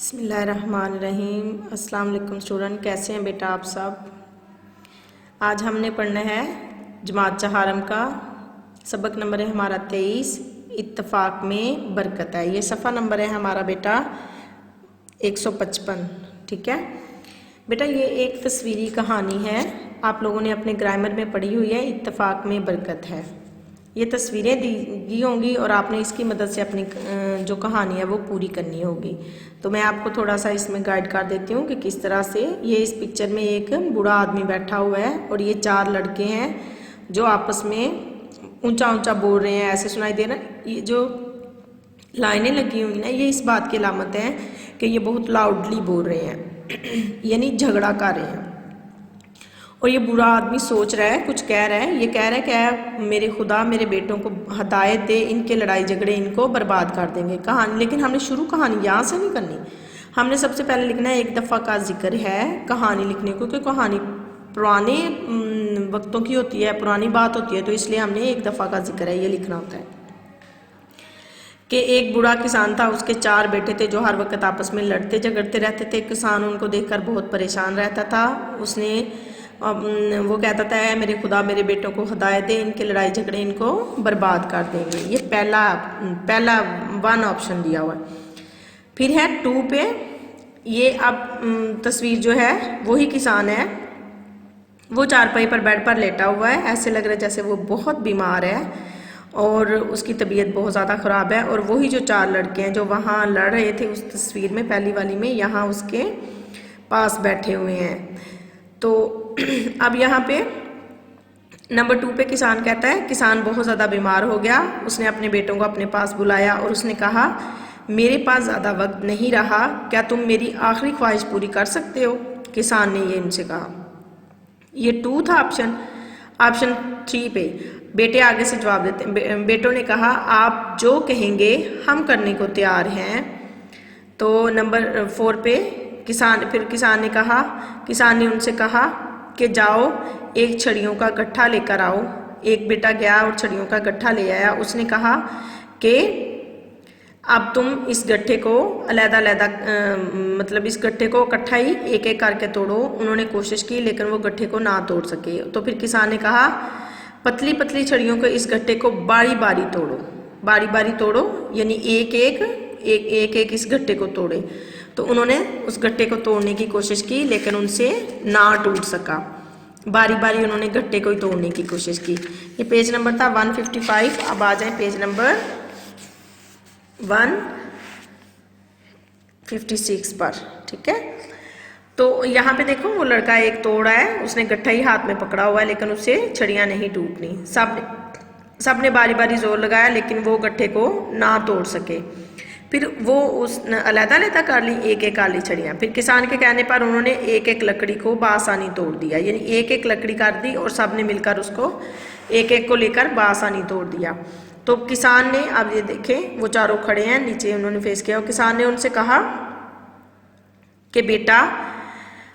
बिस्मिल्लाहिर्रहमानिर्रहीम। अस्सलाम वालेकुम स्टूडेंट, कैसे हैं बेटा आप सब। आज हमने पढ़ना है जमात चहारम का सबक नंबर है हमारा 23, इत्तफाक में बरकत है। ये सफ़ा नंबर है हमारा बेटा 155। ठीक है बेटा, ये एक तस्वीरी कहानी है, आप लोगों ने अपने ग्रामर में पढ़ी हुई है, इत्तफाक में बरकत है। ये तस्वीरें दी होंगी और आपने इसकी मदद से अपनी जो कहानी है वो पूरी करनी होगी। तो मैं आपको थोड़ा सा इसमें गाइड कर देती हूँ कि किस तरह से। ये इस पिक्चर में एक बूढ़ा आदमी बैठा हुआ है और ये 4 लड़के हैं जो आपस में ऊंचा ऊंचा बोल रहे हैं, ऐसे सुनाई दे रहा है। ये जो लाइनें लगी हुई ना, ये इस बात की अलामत है कि ये बहुत लाउडली बोल रहे हैं यानी झगड़ा कर रहे हैं। और ये बुरा आदमी सोच रहा है, कुछ कह रहा है, ये कह रहा है कि मेरे खुदा मेरे बेटों को हदायत दे, इनके लड़ाई झगड़े इनको बर्बाद कर देंगे कहानी। लेकिन हमने शुरू कहानी यहाँ से नहीं करनी, हमने सबसे पहले लिखना है एक दफ़ा का जिक्र है कहानी लिखने को, क्योंकि कहानी पुराने वक्तों की होती है, पुरानी बात होती है, तो इसलिए हमने एक दफ़ा का जिक्र है ये लिखना होता है। कि एक बूढ़ा किसान था, उसके 4 बेटे थे जो हर वक्त आपस में लड़ते झगड़ते रहते थे। किसान उनको देखकर बहुत परेशान रहता था। उसने वो कहता था मेरे खुदा मेरे बेटों को हदायत दे, इनके लड़ाई झगड़े इनको बर्बाद कर देंगे। ये पहला 1 ऑप्शन दिया हुआ है। फिर है 2 पे, ये अब तस्वीर जो है वही किसान है, वो चारपाई पर बेड पर लेटा हुआ है, ऐसे लग रहा है जैसे वो बहुत बीमार है और उसकी तबीयत बहुत ज़्यादा ख़राब है। और वही जो 4 लड़के हैं जो वहाँ लड़ रहे थे उस तस्वीर में पहली वाली में, यहाँ उसके पास बैठे हुए हैं। तो अब यहाँ पे नंबर 2 पे किसान कहता है, किसान बहुत ज़्यादा बीमार हो गया, उसने अपने बेटों को अपने पास बुलाया और उसने कहा मेरे पास ज़्यादा वक्त नहीं रहा, क्या तुम मेरी आखिरी ख्वाहिश पूरी कर सकते हो। किसान ने ये उनसे कहा। ये 2 था ऑप्शन। ऑप्शन 3 पे बेटे आगे से जवाब देते, बेटों ने कहा आप जो कहेंगे हम करने को तैयार हैं। तो नंबर 4 पे किसान ने उनसे कहा कि जाओ एक छड़ियों का गट्ठा लेकर आओ। एक बेटा गया और छड़ियों का गट्ठा ले आया। उसने कहा कि अब तुम इस गट्ठे को अलग-अलग मतलब इस गट्ठे को इकट्ठा ही एक एक करके तोड़ो। उन्होंने कोशिश की लेकिन वो गट्ठे को ना तोड़ सके। तो फिर किसान ने कहा पतली पतली छड़ियों को इस गट्ठे को बारी बारी तोड़ो, यानी एक इस गट्ठे को तोड़े। तो उन्होंने उस गट्ठे को तोड़ने की कोशिश की लेकिन उनसे ना टूट सका। बारी बारी उन्होंने गट्ठे को ही तोड़ने की कोशिश की। ये पेज नंबर था 155। अब आ जाए पेज नंबर 156 पर। ठीक है, तो यहाँ पे देखो वो लड़का एक तोड़ा है, उसने गट्ठा ही हाथ में पकड़ा हुआ है लेकिन उससे छड़ियाँ नहीं टूटनी। सबने बारी बारी जोर लगाया लेकिन वो गट्ठे को ना तोड़ सके। फिर वो उस अलग-अलग कर ली एक एक काली छड़ियाँ। फिर किसान के कहने पर उन्होंने एक एक लकड़ी को बासानी तोड़ दिया, यानी एक एक लकड़ी कर दी और सब ने मिलकर उसको एक एक को लेकर बासानी तोड़ दिया। तो किसान ने, अब ये देखें वो चारों खड़े हैं नीचे, उन्होंने फेस किया और किसान ने उनसे कहा कि बेटा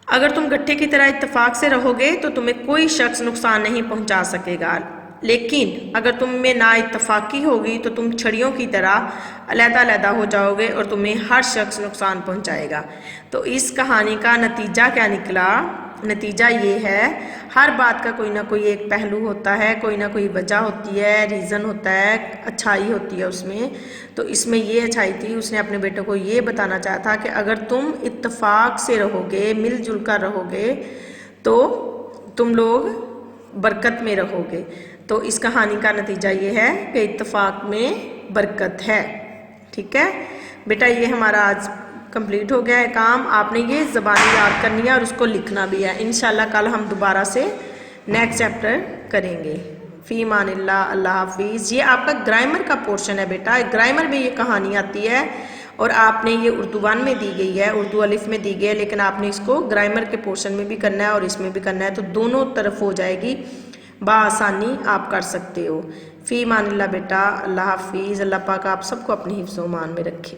अगर तुम गट्ठे की तरह इत्तेफाक से रहोगे तो तुम्हें कोई शख्स नुकसान नहीं पहुंचा सकेगा, लेकिन अगर तुम में ना इत्तफाकी होगी तो तुम छड़ियों की तरह अलग-अलग हो जाओगे और तुम्हें हर शख्स नुकसान पहुंचाएगा। तो इस कहानी का नतीजा क्या निकला? नतीजा ये है हर बात का कोई ना कोई एक पहलू होता है, कोई ना कोई वजह होती है, रीज़न होता है, अच्छाई होती है उसमें। तो इसमें ये अच्छाई थी, उसने अपने बेटों को ये बताना चाहा था कि अगर तुम इत्तफाक से रहोगे, मिलजुल कर रहोगे तो तुम लोग बरकत में रहोगे। तो इस कहानी का नतीजा ये है कि इत्तफाक में बरकत है। ठीक है बेटा, ये हमारा आज कंप्लीट हो गया है काम। आपने ये ज़बानी याद करनी है और उसको लिखना भी है। इंशाल्लाह कल हम दोबारा से नेक्स्ट चैप्टर करेंगे। फ़ी मानिल्लाह, अल्लाह हाफिज़। ये आपका ग्रामर का पोर्शन है बेटा, ग्रामर में ये कहानी आती है और आपने ये उर्दू 1 में दी गई है, उर्दू अलिफ में दी गई है, लेकिन आपने इसको ग्रामर के पोर्शन में भी करना है और इसमें भी करना है, तो दोनों तरफ हो जाएगी, बआसानी आप कर सकते हो। फ़ी मानिल्लाह बेटा, अल्लाह हाफिज़। अल्लाह पाक आप सबको अपने हिफ्ज़-ओ-मान में रखे।